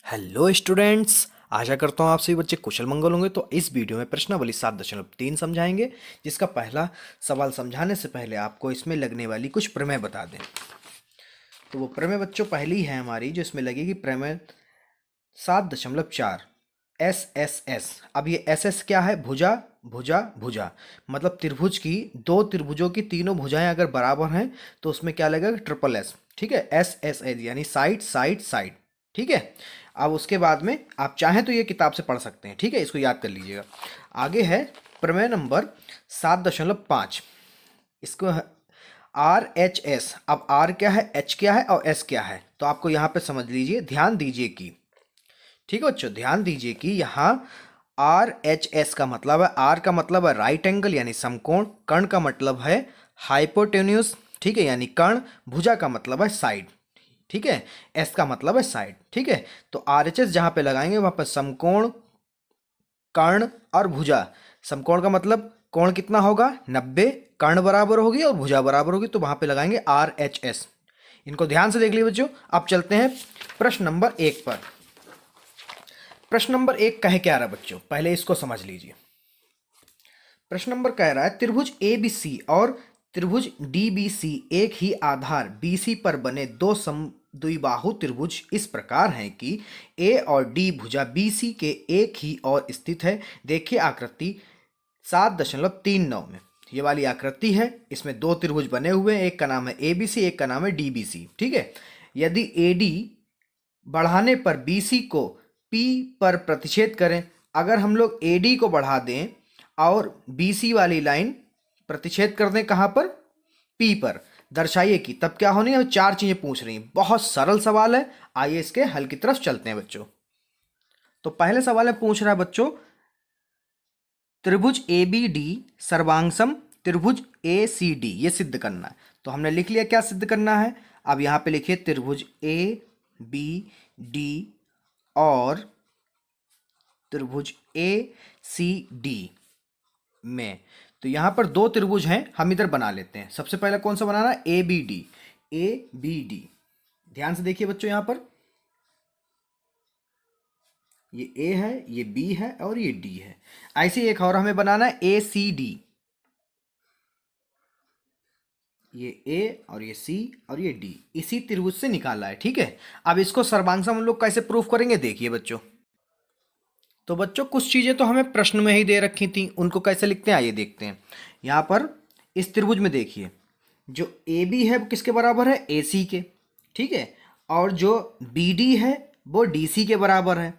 Hello students. आशा करता हूँ आप सभी बच्चे कुशल मंगल होंगे। तो इस वीडियो में प्रश्नावली 7.3 समझाएंगे, जिसका पहला सवाल समझाने से पहले आपको इसमें लगने वाली कुछ प्रमेय बता दें। तो वो प्रमेय बच्चों पहली है हमारी जो इसमें लगेगी, प्रमेय 7.4 एस। अब ये एस क्या है? भुजा भुजा भुजा, मतलब त्रिभुज की दो त्रिभुजों की तीनों भुजाएं अगर बराबर हैं तो उसमें क्या लगेगा? Triple S. ठीक है, एस यानी साइड साइड साइड। ठीक है, अब उसके बाद में आप चाहें तो ये किताब से पढ़ सकते हैं। ठीक है, इसको याद कर लीजिएगा। आगे है प्रमेय नंबर 7.5। इसको आर एच एस। अब आर क्या है, एच क्या है और एस क्या है, तो आपको यहाँ पे समझ लीजिए, ध्यान दीजिए कि, ठीक है बच्चों, ध्यान दीजिए कि यहाँ आर एच एस का मतलब है, आर का मतलब है राइट एंगल यानी समकोण, कर्ण का मतलब है हाइपोटेन्यूस, ठीक है, यानी कर्ण, भुजा का मतलब है साइड, ठीक है, एस का मतलब है साइड। ठीक है, तो आर एच एस जहां पे लगाएंगे वहां पर समकोण, कर्ण और भुजा। समकोण का मतलब कोण कितना होगा? 90, कर्ण बराबर होगी और भुजा बराबर होगी, तो वहां पे लगाएंगे आर एच एस। इनको ध्यान से देख लीजिए बच्चों। अब चलते हैं प्रश्न नंबर 1 पर। प्रश्न नंबर 1 कहे क्या रहा है बच्चों, पहले इसको समझ लीजिए। प्रश्न नंबर कह रहा है, त्रिभुज ए बी सी और त्रिभुज डी बी सी एक ही आधार बी सी पर बने दो द्विबाहु त्रिभुज इस प्रकार हैं कि ए और डी भुजा बी सी के एक ही ओर स्थित है। देखिए आकृति 7.39 में ये वाली आकृति है, इसमें दो त्रिभुज बने हुए हैं, एक का नाम है ए बी सी, एक का नाम है डी बी सी। ठीक है, यदि ए डी बढ़ाने पर बी सी को पी पर प्रतिच्छेद करें, अगर हम लोग ए डी को बढ़ा दें और बी सी वाली लाइन प्रतिच्छेद कर दें कहाँ पर? पी पर, दर्शाइए कि तब क्या होनी है? चार चीजें पूछ रही हैं। बहुत सरल सवाल है, आइए इसके हल की तरफ चलते हैं बच्चों। तो पहले सवाल में पूछ रहा है बच्चों, त्रिभुज ए बी डी सर्वांगसम त्रिभुज ए सी डी, ये सिद्ध करना है। तो हमने लिख लिया क्या सिद्ध करना है। अब यहां पे लिखिए त्रिभुज ए बी डी और त्रिभुज ए सी डी में, तो यहां पर दो त्रिभुज हैं, हम इधर बना लेते हैं। सबसे पहले कौन सा बनाना है? A B D. A B D, ध्यान से देखिए बच्चों, यहां पर ये ए है, ये बी है और ये डी है। ऐसे एक और हमें बनाना है ए सी डी। ये ए और ये सी और ये डी इसी त्रिभुज से निकाला है। ठीक है, अब इसको सर्वांगसम हम लोग कैसे प्रूफ करेंगे, देखिए बच्चों। तो बच्चों कुछ चीजें तो हमें प्रश्न में ही दे रखी थी, उनको कैसे लिखते हैं आइए देखते हैं। यहां पर इस त्रिभुज में देखिए, जो ए बी है वो किसके बराबर है? ए सी के। ठीक है, और जो बी डी है वो डी सी के बराबर है,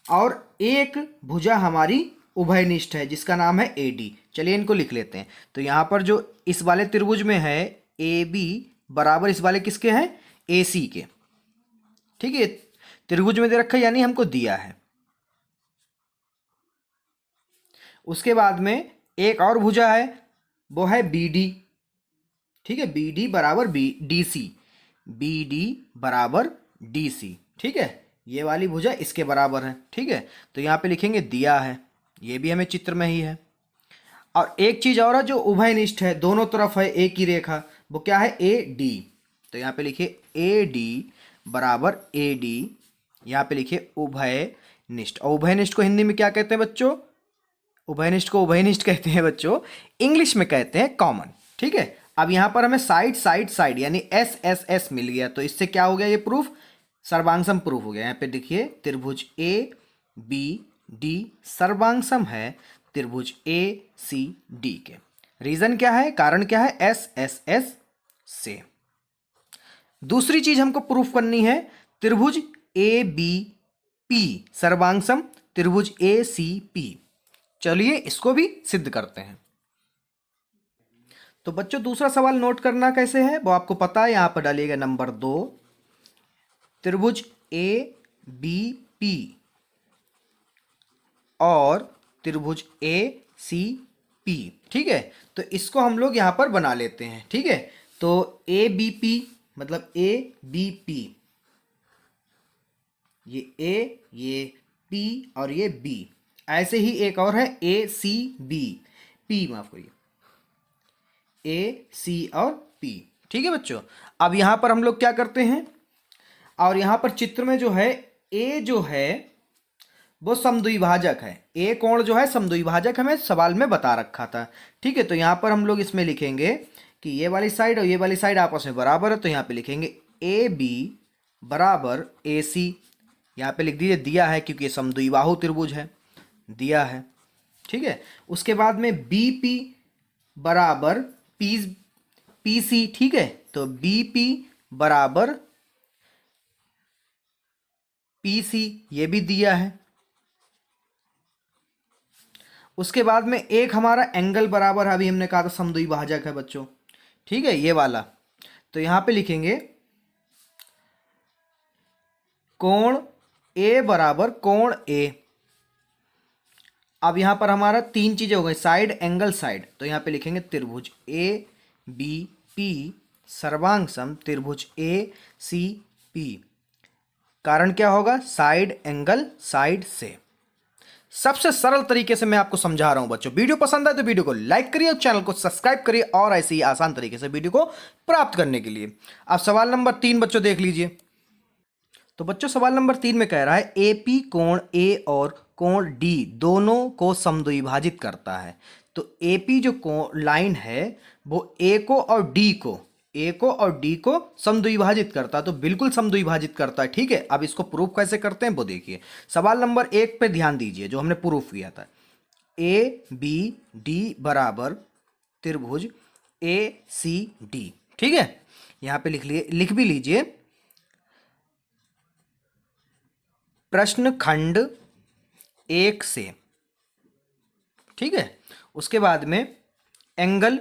और एक भुजा हमारी उभयनिष्ठ है जिसका नाम है ए डी। चलिए इनको लिख लेते हैं। तो यहाँ पर जो इस वाले त्रिभुज में है ए बी बराबर इस वाले किसके हैं? ए सी के। ठीक है, त्रिभुज में दे रखा है यानी हमको दिया है। उसके बाद में एक और भुजा है, वो है बी डी। ठीक है, बी डी बराबर B D C, B D बराबर डी सी। ठीक है, ये वाली भुजा इसके बराबर है। ठीक है, तो यहाँ पे लिखेंगे दिया है, ये भी हमें चित्र में ही है। और एक चीज और है जो उभयनिष्ठ है, दोनों तरफ है एक ही रेखा, वो क्या है? A D. तो यहाँ पे लिखिए ए डी बराबर ए डी, यहाँ पे लिखिए उभयनिष्ठ। और उभयनिष्ठ को हिंदी में क्या कहते हैं बच्चों? उभयनिष्ठ को उभयनिष्ठ कहते हैं बच्चों, इंग्लिश में कहते हैं कॉमन। ठीक है, अब यहां पर हमें साइड साइड साइड यानी एस एस एस मिल गया, तो इससे क्या हो गया? ये प्रूफ सर्वांगसम प्रूफ हो गया। यहाँ पे देखिए त्रिभुज ए बी डी सर्वांगसम है त्रिभुज ए सी डी के। रीजन क्या है, कारण क्या है? एस एस एस से। दूसरी चीज हमको प्रूफ करनी है, त्रिभुज ए बी पी सर्वांगसम त्रिभुज ए सी पी। चलिए इसको भी सिद्ध करते हैं। तो बच्चों दूसरा सवाल नोट करना कैसे है वो आपको पता है, यहां पर डालिएगा नंबर 2, त्रिभुज ए बी पी और त्रिभुज ए सी पी। ठीक है, तो इसको हम लोग यहां पर बना लेते हैं। ठीक है, तो ए बी पी मतलब ए बी पी, ये ए, ये पी और ये बी। ऐसे ही एक और है ए सी बी, पी माफ करिए, ए सी और पी। ठीक है बच्चों, अब यहां पर हम लोग क्या करते हैं, और यहां पर चित्र में जो है ए जो है वो समद्विभाजक है। ए कोण जो है समद्विभाजक हमें सवाल में बता रखा था। ठीक है, तो यहाँ पर हम लोग इसमें लिखेंगे कि ये वाली साइड और ये वाली साइड आपस में बराबर है, तो यहाँ पे लिखेंगे ए बी बराबर ए सी। यहाँ पे लिख दीजिए, दिया है क्योंकि ये समद्विबाहु त्रिभुज है, दिया है। ठीक है, उसके बाद में बी पी बराबर पी सी। ठीक है, तो बी पी बराबर पी सी, ये भी दिया है। उसके बाद में एक हमारा एंगल बराबर है, अभी हमने कहा था समद्विभाजक है बच्चों। ठीक है, ये वाला, तो यहां पे लिखेंगे कोण ए बराबर कोण ए। अब यहां पर हमारा तीन चीजें हो गई, साइड एंगल साइड, तो यहां पे लिखेंगे त्रिभुज ए बी पी सर्वांग सम त्रिभुज ए सी पी। कारण क्या होगा, साइड एंगल साइड से। सबसे सरल तरीके से मैं आपको समझा रहा हूं बच्चों। वीडियो पसंद आए तो वीडियो को लाइक करिए और चैनल को सब्सक्राइब करिए, और ऐसे ही आसान तरीके से वीडियो को प्राप्त करने के लिए। अब सवाल नंबर 3 बच्चों देख लीजिए। तो बच्चों सवाल नंबर 3 में कह रहा है एपी कोण ए और कोण डी दोनों को समद्विभाजित करता है। तो एपी जो कोण लाइन है वो ए को और डी को समद्विभाजित करता है, तो बिल्कुल समद्विभाजित करता है। ठीक है, अब इसको प्रूफ कैसे करते हैं वो देखिए। सवाल नंबर 1 पे ध्यान दीजिए, जो हमने प्रूफ किया था, ए बी डी बराबर त्रिभुज ए सी डी। ठीक है, यहां पे लिख भी लीजिए, प्रश्न खंड 1 से। ठीक है, उसके बाद में एंगल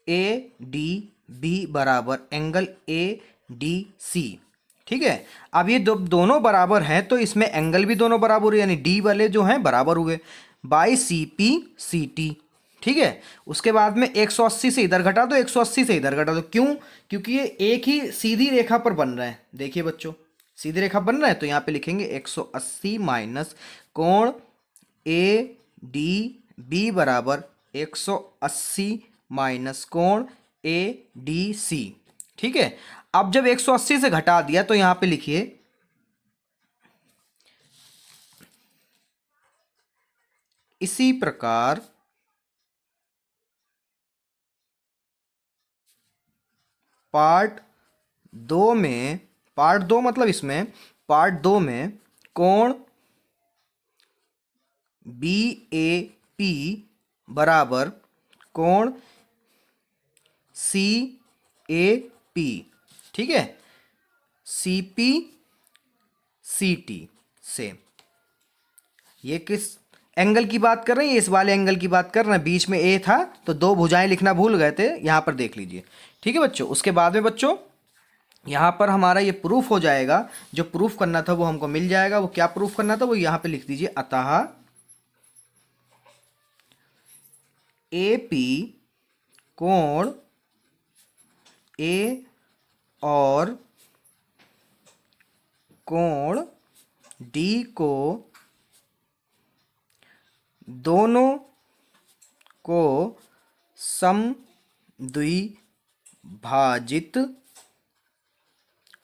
ए डी बी बराबर एंगल ए डी सी। ठीक है, अब ये दोनों बराबर हैं, तो इसमें एंगल भी दोनों बराबर हुए, यानी डी वाले जो हैं बराबर हुए, by C P C T. ठीक है, उसके बाद में 180 से इधर घटा दो, 180 से इधर घटा दो। क्यों, क्योंकि ये एक ही सीधी रेखा पर बन रहे हैं। देखिए बच्चों, सीधी रेखा बन रहा है, तो यहाँ पे लिखेंगे 180 माइनस कोण ए डी बी बराबर 180 माइनस कोण ए डी सी। ठीक है, अब जब 180 से घटा दिया तो यहां पे लिखिए इसी प्रकार पार्ट 2 में, पार्ट 2 मतलब इसमें पार्ट 2 में कोण बी ए पी बराबर कोण सी ए पी। ठीक है, सी पी सी टी से। ये किस एंगल की बात कर रहे हैं, इस वाले एंगल की बात कर रहे हैं। बीच में ए था तो दो भुजाएं लिखना भूल गए थे, यहां पर देख लीजिए। ठीक है बच्चों, उसके बाद में बच्चों यहां पर हमारा ये प्रूफ हो जाएगा। जो प्रूफ करना था वो हमको मिल जाएगा। वो क्या प्रूफ करना था वो यहां पे लिख दीजिए, अतः ए पी कोण ए और कोण डी को दोनों को समद्विभाजित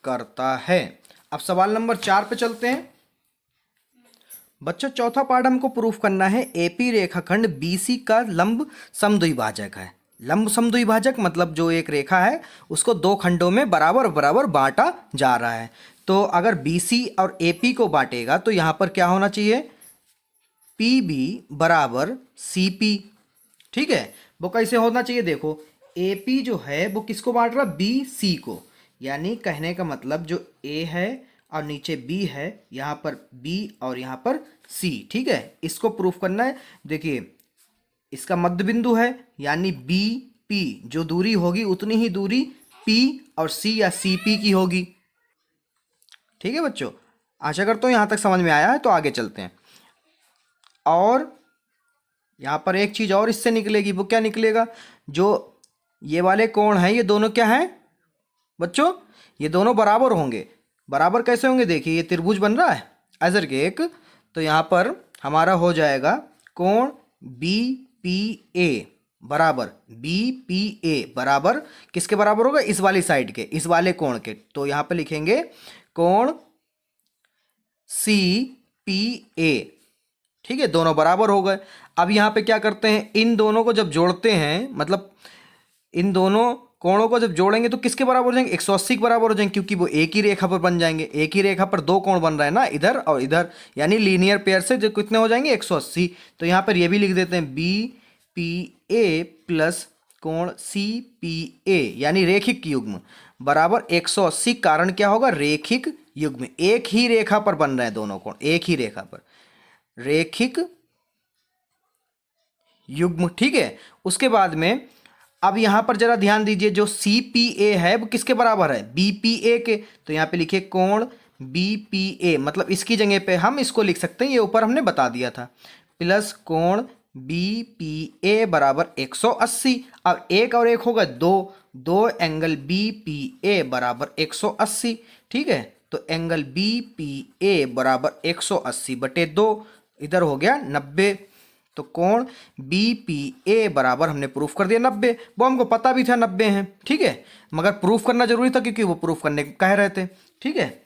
करता है। अब सवाल नंबर 4 पे चलते हैं बच्चों। चौथा पार्ट हमको प्रूफ करना है एपी रेखाखंड बीसी का लंब समद्विभाजक है। लंब समद्विभाजक मतलब जो एक रेखा है उसको दो खंडों में बराबर बराबर बांटा जा रहा है। तो अगर बीसी और एपी को बांटेगा तो यहां पर क्या होना चाहिए, पी बी बराबर सी पी। ठीक है, वो कैसे होना चाहिए, देखो ए पी जो है वो किसको बांट रहा, बी सी को। यानी कहने का मतलब जो ए है और नीचे बी है, यहाँ पर बी और यहाँ पर सी। ठीक है, इसको प्रूफ करना है। देखिए इसका मध्य बिंदु है, यानी बी पी जो दूरी होगी उतनी ही दूरी पी और सी या सी पी की होगी। ठीक है बच्चों, आशा करता हूँ यहाँ तक समझ में आया है। तो आगे चलते हैं, और यहाँ पर एक चीज़ और इससे निकलेगी। वो क्या निकलेगा, जो ये वाले कोण हैं ये दोनों क्या हैं बच्चों, ये दोनों बराबर होंगे। बराबर कैसे होंगे, देखिए ये त्रिभुज बन रहा है ऐसा के एक, तो यहाँ पर हमारा हो जाएगा कोण बी पी ए बराबर बी पी ए बराबर किसके बराबर होगा, इस वाली साइड के, इस वाले कोण के। तो यहाँ पे लिखेंगे कोण सी पी ए। ठीक है, दोनों बराबर हो गए। अब यहाँ पे क्या करते हैं, इन दोनों को जब जोड़ते हैं, मतलब इन दोनों कोणों को जब जोड़ेंगे तो किसके बराबर हो जाएंगे, 180 के बराबर हो जाएंगे, क्योंकि वो एक ही रेखा पर बन जाएंगे। एक ही रेखा पर दो कोण बन रहे हैं ना, इधर और इधर, यानी लीनियर पेयर से जो कितने हो जाएंगे, 180। तो यहाँ पर ये भी लिख देते हैं बी पी ए प्लस कोण सी पी ए, यानी रेखिक युग्म बराबर 180। कारण क्या होगा, रेखिक युग्म, एक ही रेखा पर बन रहे हैं दोनों कोण, एक ही रेखा पर, रेखिक युग्म। ठीक है, उसके बाद में अब यहां पर जरा ध्यान दीजिए, जो सी पी ए है वो किसके बराबर है, बी पी ए के। तो यहां पे लिखिए कोण बी पी ए, मतलब इसकी जगह पे हम इसको लिख सकते हैं, ये ऊपर हमने बता दिया था, प्लस कोण बी पी ए बराबर 180। अब एक और एक होगा दो, दो एंगल बी पी ए बराबर 180। ठीक है, तो एंगल बी पी ए बराबर 180/2, इधर हो गया 90। तो कोण बी पी ए बराबर हमने प्रूफ कर दिया 90। वो हमको पता भी था 90 है। ठीक है, मगर प्रूफ करना जरूरी था क्योंकि वो प्रूफ करने कह रहे थे। ठीक है,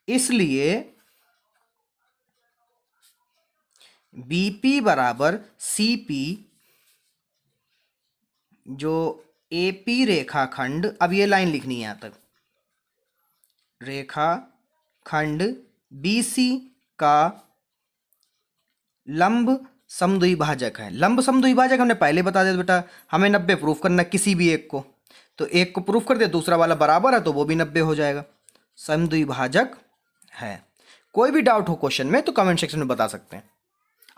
इसलिए बीपी बराबर सी पी, जो एपी रेखाखंड, अब ये लाइन लिखनी है यहां तक, रेखाखंड बीसी का लंब समद्विभाजक है। लंब समद्विभाजक हमने पहले बता दिया बेटा, हमें 90 प्रूफ करना किसी भी एक को, तो एक को प्रूफ कर दिया, दूसरा वाला बराबर है तो वो भी 90 हो जाएगा, समद्विभाजक है। कोई भी डाउट हो क्वेश्चन में तो कमेंट सेक्शन में बता सकते हैं।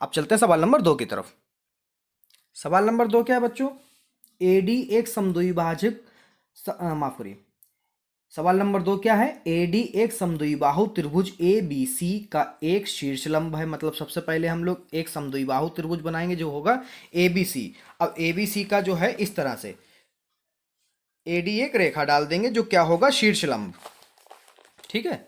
अब चलते हैं सवाल नंबर 2 की तरफ। सवाल नंबर 2 क्या है बच्चों, एडी एक समद्विभाजक, माफ करिए, सवाल नंबर 2 क्या है, एडी एक समद्विबाहु त्रिभुज ए बी सी का एक शीर्ष लंब है। मतलब सबसे पहले हम लोग एक समद्विबाहु त्रिभुज बनाएंगे जो होगा ए बी सी। अब ए बी सी का जो है इस तरह से एडी एक रेखा डाल देंगे जो क्या होगा, शीर्ष लंब। ठीक है,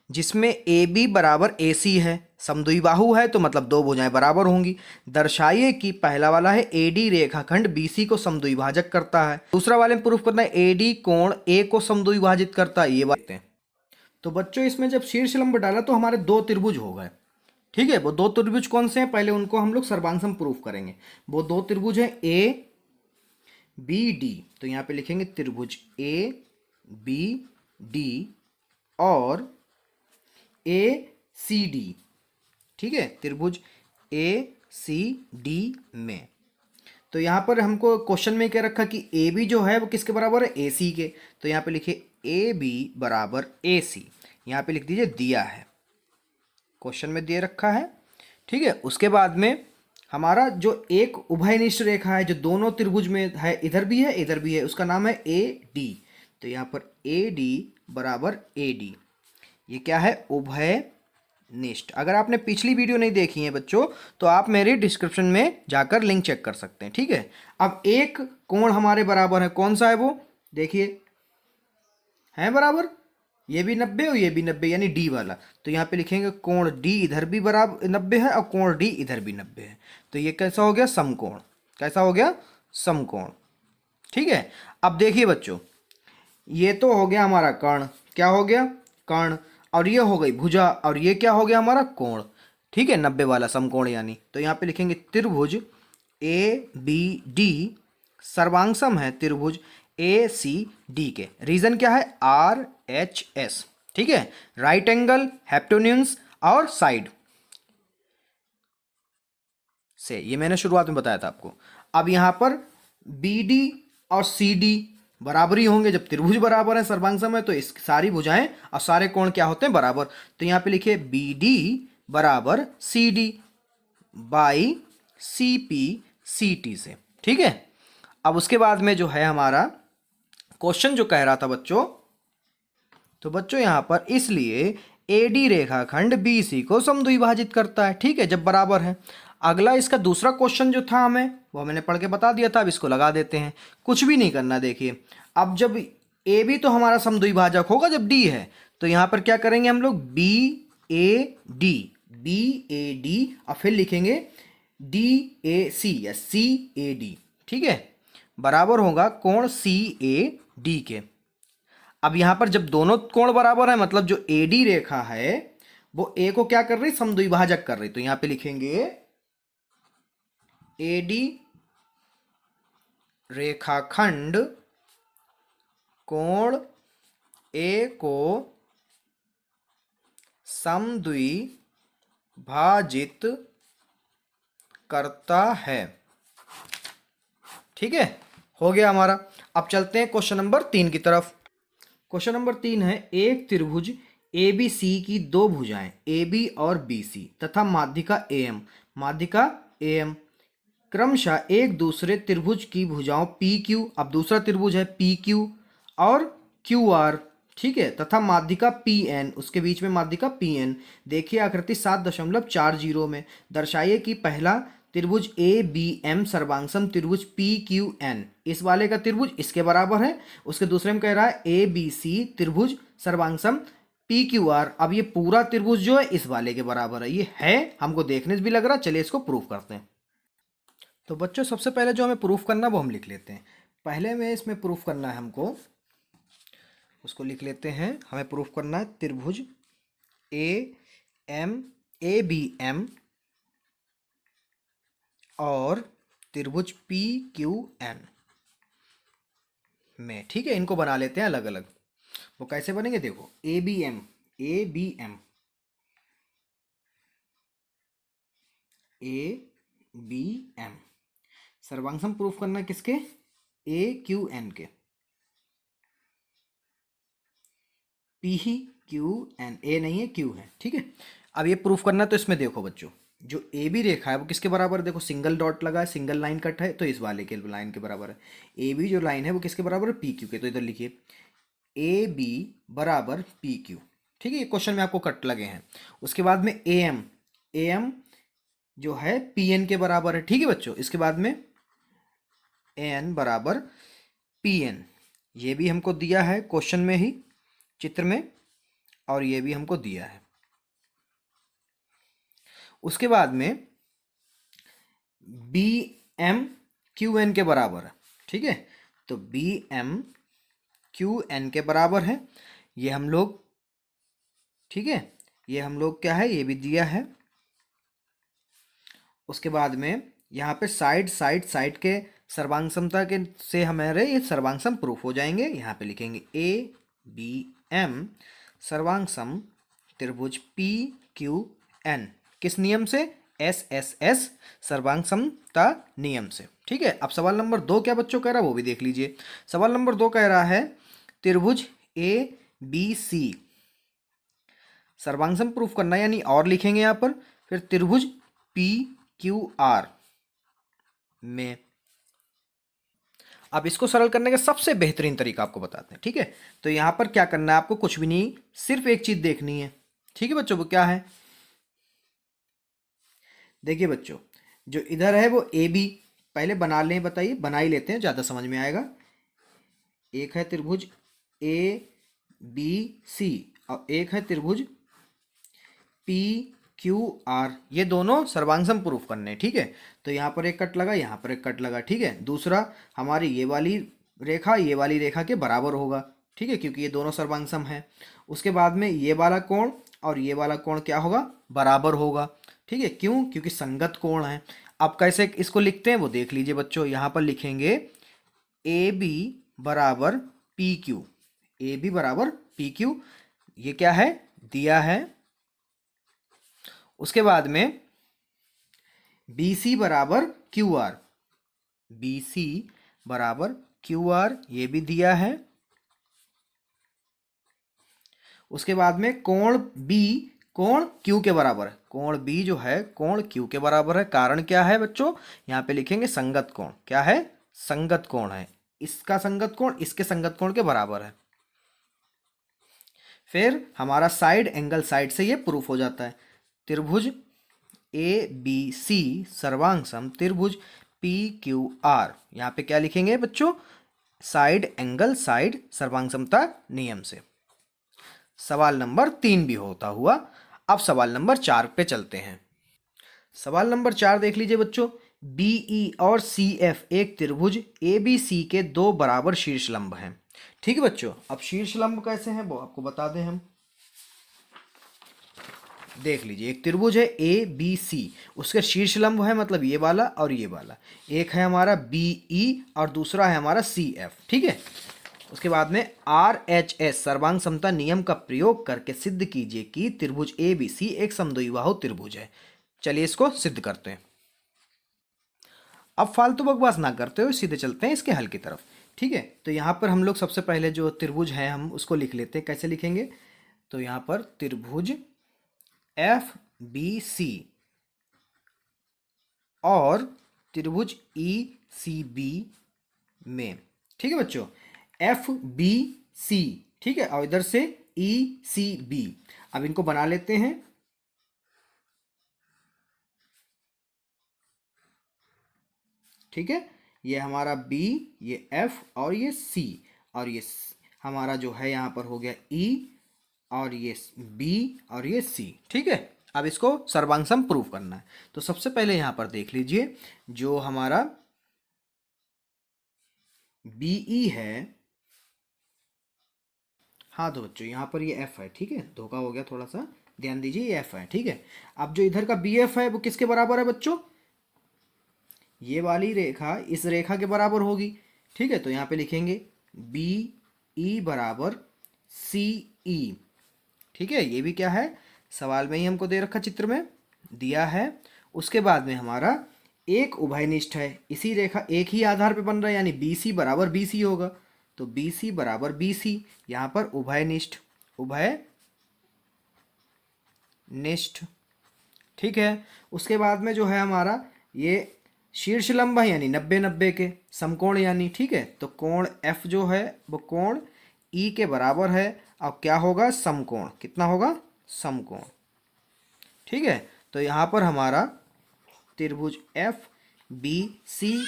जिसमें ए बी बराबर ए सी है, समद्विबाहु है तो मतलब दो भुजाएं बराबर होंगी। दर्शाइए कि पहला वाला है एडी रेखाखंड बीसी को समद्विभाजक करता है, दूसरा वाले में प्रूफ करना है एडी कोण ए को समद्विभाजित करता है। ये बातें तो बच्चों इसमें जब शीर्ष लंब डाला तो हमारे दो त्रिभुज हो गए। ठीक है, वो दो त्रिभुज कौन से हैं, पहले उनको हम लोग सर्वांगसम प्रूफ करेंगे। वो दो त्रिभुज हैं ए बी डी, तो यहाँ पे लिखेंगे त्रिभुज ए बी डी और ए सी डी। ठीक है, त्रिभुज ए सी डी में, तो यहाँ पर हमको क्वेश्चन में क्या रखा कि ए बी जो है वो किसके बराबर है, ए सी के। तो यहाँ पे लिखिए ए बी बराबर ए सी, यहाँ पे लिख दीजिए दिया है, क्वेश्चन में दे रखा है। ठीक है, उसके बाद में हमारा जो एक उभयनिष्ठ रेखा है जो दोनों त्रिभुज में है, इधर भी है इधर भी है, उसका नाम है ए डी। तो यहाँ पर ए डी बराबर ए डी, ये क्या है, उभयनिष्ठ। अगर आपने पिछली वीडियो नहीं देखी है बच्चों तो आप मेरे डिस्क्रिप्शन में जाकर लिंक चेक कर सकते हैं। ठीक है, अब एक कोण हमारे बराबर है, कौन सा है वो देखिए, है बराबर, ये भी 90 और ये भी 90, यानी डी वाला। तो यहाँ पे लिखेंगे कोण डी इधर भी बराबर 90 है और कोण डी इधर भी 90 है, तो ये कैसा हो गया, समकोण। कैसा हो गया, समकोण। ठीक है, अब देखिए बच्चों, ये तो हो गया हमारा कर्ण, क्या हो गया, कर्ण, और ये हो गई भुजा, और ये क्या हो गया हमारा, कोण। ठीक है, 90 वाला समकोण यानी। तो यहाँ पे लिखेंगे त्रिभुज ए बी डी सर्वांगसम है त्रिभुज ए सी डी के। रीजन क्या है, आर एच एस। ठीक है, राइट एंगल, हेप्टोन्यून्स और साइड से, ये मैंने शुरुआत में बताया था आपको। अब यहाँ पर बी डी और सी डी बराबरी होंगे, जब त्रिभुज बराबर है सर्वांगसम है तो इस सारी भुजाएं और सारे कोण क्या होते हैं, बराबर। तो यहाँ पे लिखिए बी डी बराबर C D by C P C T से। ठीक है, अब उसके बाद में जो है हमारा क्वेश्चन जो कह रहा था बच्चों, तो बच्चों यहाँ पर इसलिए एडी रेखाखंड बीसी को समद्विभाजित करता है। ठीक है, जब बराबर है। अगला इसका दूसरा क्वेश्चन जो था हमें वो मैंने पढ़ के बता दिया था, अब इसको लगा देते हैं, कुछ भी नहीं करना। देखिए अब जब ए बी तो हमारा समद्विभाजक होगा जब डी है, तो यहाँ पर क्या करेंगे हम लोग, बी ए डी और फिर लिखेंगे डी ए सी या सी ए डी। ठीक है, बराबर होगा कोण सी ए डी के। अब यहाँ पर जब दोनों कोण बराबर है मतलब जो एडी रेखा है वो ए को क्या कर रही, समद्विभाजक कर रही, तो यहाँ पे लिखेंगे एडी रेखाखंड कोण ए को समद्विभाजित करता है। ठीक है, हो गया हमारा। अब चलते हैं क्वेश्चन नंबर 3 की तरफ। क्वेश्चन नंबर 3 है, एक त्रिभुज ए बी सी की दो भुजाएं ए बी और बी सी तथा माध्यिका ए एम क्रमशः एक दूसरे त्रिभुज की भुजाओं पी क्यू, अब दूसरा त्रिभुज है पी क्यू और क्यू आर, ठीक है, तथा माध्यिका पी एन, उसके बीच में माध्यिका पी एन। देखिए आकृति 7.40 में दर्शाइए कि पहला त्रिभुज ए बी एम सर्वांगसम त्रिभुज पी क्यू एन, इस वाले का त्रिभुज इसके बराबर है। उसके दूसरे में कह रहा है ए बी सी त्रिभुज सर्वांगसम पी क्यू आर, अब ये पूरा त्रिभुज जो है इस वाले के बराबर है। ये है, हमको देखने से भी लग रहा है, चलिए इसको प्रूफ करते हैं। तो बच्चों सबसे पहले जो हमें प्रूफ करना है वो हम लिख लेते हैं। पहले में इसमें प्रूफ करना है हमको, उसको लिख लेते हैं। हमें प्रूफ करना है त्रिभुज ए बी एम और त्रिभुज पी क्यू एन में, ठीक है, इनको बना लेते हैं अलग अलग। वो कैसे बनेंगे देखो, ए बी एम सर्वांगसम प्रूफ करना है किसके, ए क्यू एन के, पी ही क्यू एन, ए नहीं है क्यू है, ठीक है। अब ये प्रूफ करना है तो इसमें देखो बच्चों, जो ए बी रेखा है वो किसके बराबर है, देखो सिंगल डॉट लगा है, सिंगल लाइन कट है, तो इस वाले के लाइन के बराबर है। ए बी जो लाइन है वो किसके बराबर है, पी क्यू के, तो इधर लिखिए ए बी बराबर पी क्यू, ठीक है, ये क्वेश्चन में आपको कट लगे हैं। उसके बाद में ए एम जो है पी एन के बराबर है, ठीक है बच्चों। इसके बाद में ए एन बराबर पी एन, ये भी हमको दिया है क्वेश्चन में ही चित्र में, और ये भी हमको दिया है। उसके बाद में बी एम क्यू एन के बराबर है, ठीक है, तो बी एम क्यू एन के बराबर है, ये हम लोग, ठीक है, ये हम लोग क्या है, ये भी दिया है। उसके बाद में यहाँ पे साइड के सर्वांग समता के से हमारे ये सर्वांग सम प्रूफ हो जाएंगे। यहाँ पे लिखेंगे ए बी एम सर्वांग सम त्रिभुज पी क्यू एन, किस नियम से, एस एस एस सर्वांग समता नियम से, ठीक है। अब सवाल नंबर 2 क्या बच्चों कह रहा है वो भी देख लीजिए। सवाल नंबर 2 कह रहा है त्रिभुज ए बी सी सर्वांग सम प्रूफ करना, यानी और लिखेंगे यहाँ पर, फिर त्रिभुज पी क्यू आर में। अब इसको सरल करने का सबसे बेहतरीन तरीका आपको बताते हैं, ठीक है। तो यहां पर क्या करना है आपको, कुछ भी नहीं, सिर्फ एक चीज देखनी है, ठीक है बच्चों। वो क्या है, देखिए बच्चों, जो इधर है वो ए बी, पहले बना लें, बताइए, बना ही लेते हैं, ज्यादा समझ में आएगा। एक है त्रिभुज ए बी सी और एक है त्रिभुज पी क्यू आर, ये दोनों सर्वांग सम प्रूफ करने, ठीक है। तो यहाँ पर एक कट लगा, यहाँ पर एक कट लगा, ठीक है। दूसरा हमारी ये वाली रेखा के बराबर होगा, ठीक है, क्योंकि ये दोनों सर्वांग सम है। उसके बाद में ये वाला कोण और ये वाला कोण क्या होगा, बराबर होगा, ठीक है, क्यों, क्योंकि संगत कोण है। अब कैसे इसको लिखते हैं वो देख लीजिए बच्चों, यहाँ पर लिखेंगे ए बी बराबर पी क्यू, ए बी बराबर पी क्यू, ये क्या है, दिया है। उसके बाद में बी सी बराबर क्यू आर, बी सी बराबर क्यू आर, ये भी दिया है। उसके बाद में कोण बी कोण क्यू के बराबर है, कोण बी जो है कोण क्यू के बराबर है। कारण क्या है बच्चों, यहाँ पे लिखेंगे संगत कोण, क्या है, संगत कोण है, इसका संगत कोण इसके संगत कोण के बराबर है। फिर हमारा साइड एंगल साइड से ये प्रूफ हो जाता है। त्रिभुज ए बी सी सर्वांग सम त्रिभुज पी क्यू आर, यहाँ पे क्या लिखेंगे बच्चों, साइड एंगल साइड सर्वांग समता नियम से। सवाल नंबर 3 भी होता हुआ। अब सवाल नंबर 4 पे चलते हैं। सवाल नंबर 4 देख लीजिए बच्चों, बीई और सी एफ एक त्रिभुज ए बी सी के दो बराबर शीर्ष लंब हैं, ठीक है बच्चों, अब शीर्ष लंब कैसे हैं वो आपको बता दें हम। देख लीजिए, एक त्रिभुज है ए बी सी, उसके शीर्ष लंब है मतलब ये वाला और ये वाला, एक है हमारा बी ई और दूसरा है हमारा सी एफ। ठीक है, उसके बाद में आर एच एस सर्वांग समता नियम का प्रयोग करके सिद्ध कीजिए कि त्रिभुज ए बी सी एक समद्विबाहु त्रिभुज है। चलिए इसको सिद्ध करते हैं। अब फालतू बकवास ना करते हुए सीधे चलते हैं इसके हल की तरफ। ठीक है, तो यहाँ पर हम लोग सबसे पहले जो त्रिभुज है हम उसको लिख लेते हैं। कैसे लिखेंगे, तो यहाँ पर त्रिभुज एफ बी सी और त्रिभुज ई सी बी में, ठीक है बच्चों, एफ बी सी, ठीक है, और इधर से ई सी बी। अब इनको बना लेते हैं। ठीक है, ये हमारा B, ये F और ये C, और ये हमारा जो है यहाँ पर हो गया E, और ये B और ये C। ठीक है, अब इसको सर्वांग सम प्रूव करना है। तो सबसे पहले यहाँ पर देख लीजिए, जो हमारा BE है, हाँ तो बच्चों यहाँ पर ये F है। ठीक है, धोखा हो गया थोड़ा सा, ध्यान दीजिए, ये F है। ठीक है, अब जो इधर का BF है वो किसके बराबर है बच्चों, ये वाली रेखा इस रेखा के बराबर होगी। ठीक है, तो यहाँ पे लिखेंगे बी ई बराबर सी ई। ठीक है, ये भी क्या है, सवाल में ही हमको दे रखा, चित्र में दिया है। उसके बाद में हमारा एक उभयनिष्ठ है, इसी रेखा एक ही आधार पे बन रहा है, यानी बी सी बराबर बी सी होगा। तो बी सी बराबर बी सी, यहाँ पर उभयनिष्ठ, उभयनिष्ठ। ठीक है, उसके बाद में जो है हमारा ये शीर्ष लंब है, यानी 90-90 के समकोण यानी। ठीक है, तो कोण F जो है वो कोण E के बराबर है। अब क्या होगा, समकोण, कितना होगा, समकोण। ठीक है, तो यहाँ पर हमारा त्रिभुज एफ बी सी,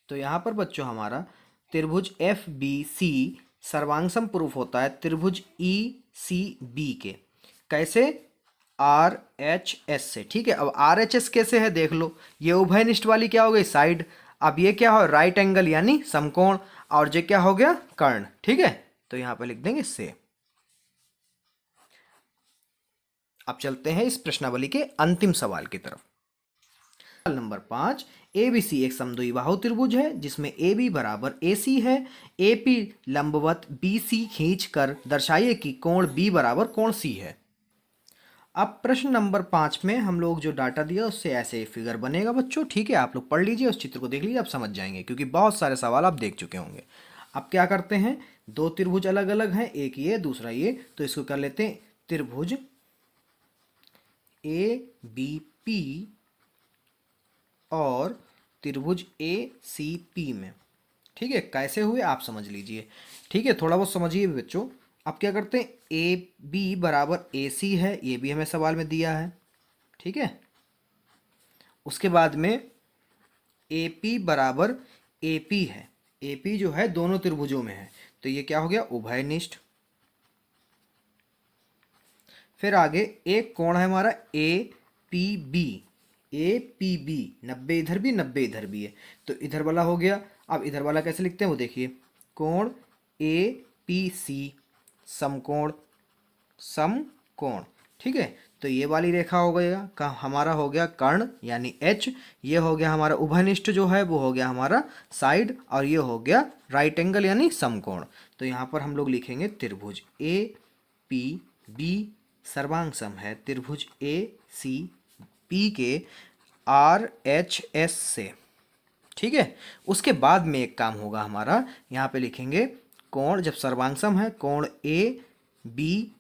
तो यहाँ पर बच्चों हमारा त्रिभुज एफ बी सी सर्वांग सम प्रूफ होता है त्रिभुज ई सी बी के। कैसे, आर एच एस से। ठीक है, अब आर एच एस कैसे है देख लो, ये उभयनिष्ठ वाली क्या हो गई, साइड। अब ये क्या हो, राइट एंगल यानी समकोण, और ये क्या हो गया, कर्ण। ठीक है, तो यहां पे लिख देंगे से। अब चलते हैं इस प्रश्नावली के अंतिम सवाल की तरफ। सवाल नंबर 5, एबीसी एक समद्विबाहु त्रिभुज है जिसमें ए बी बराबर ए सी है। ए पी लंबवत बी सी खींच कर दर्शाइए कि कोण बी बराबर कोण सी है। अब प्रश्न नंबर 5 में हम लोग जो डाटा दिया उससे ऐसे फिगर बनेगा बच्चों। ठीक है, आप लोग पढ़ लीजिए, उस चित्र को देख लीजिए, आप समझ जाएंगे, क्योंकि बहुत सारे सवाल आप देख चुके होंगे। अब क्या करते हैं, दो त्रिभुज अलग अलग हैं, एक ये दूसरा ये, तो इसको कर लेते हैं त्रिभुज ए बी पी और त्रिभुज ए सी पी में। ठीक है, कैसे हुए आप समझ लीजिए। ठीक है, थोड़ा बहुत समझिए बच्चों। अब क्या करते हैं, ए बी बराबर ए सी है, ये भी हमें सवाल में दिया है। ठीक है, उसके बाद में ए पी बराबर ए पी है, ए पी जो है दोनों त्रिभुजों में है, तो ये क्या हो गया, उभयनिष्ठ। फिर आगे एक कोण है हमारा A P B, A P B, 90 इधर भी 90 इधर भी है, तो इधर वाला हो गया। अब इधर वाला कैसे लिखते हैं वो देखिए, कोण ए पी सी समकोण, समकोण। ठीक है, तो ये वाली रेखा हो गया का हमारा हो गया कर्ण यानी H, ये हो गया हमारा उभयनिष्ठ जो है वो हो गया हमारा साइड, और ये हो गया राइट एंगल यानी समकोण। तो यहाँ पर हम लोग लिखेंगे त्रिभुज ए पी बी सर्वांग सम है त्रिभुज ए सी पी के आर एच एस से। ठीक है, उसके बाद में एक काम होगा हमारा, यहाँ पे लिखेंगे कोण, जब सर्वांग सम है कोण ए बी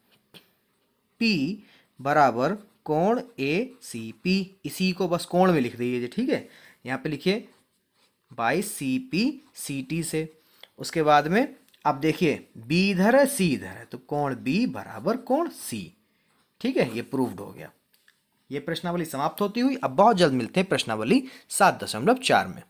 पी बराबर कोण ए सी पी, इसी को बस कोण में लिख दीजिए। ठीक है, यहाँ पे लिखिए by C P C T से। उसके बाद में अब देखिए बी इधर है सी इधर है, तो कोण बी बराबर कोण सी। ठीक है, ये प्रूव्ड हो गया। ये प्रश्नावली समाप्त होती हुई। अब बहुत जल्द मिलते हैं प्रश्नावली 7.4 में।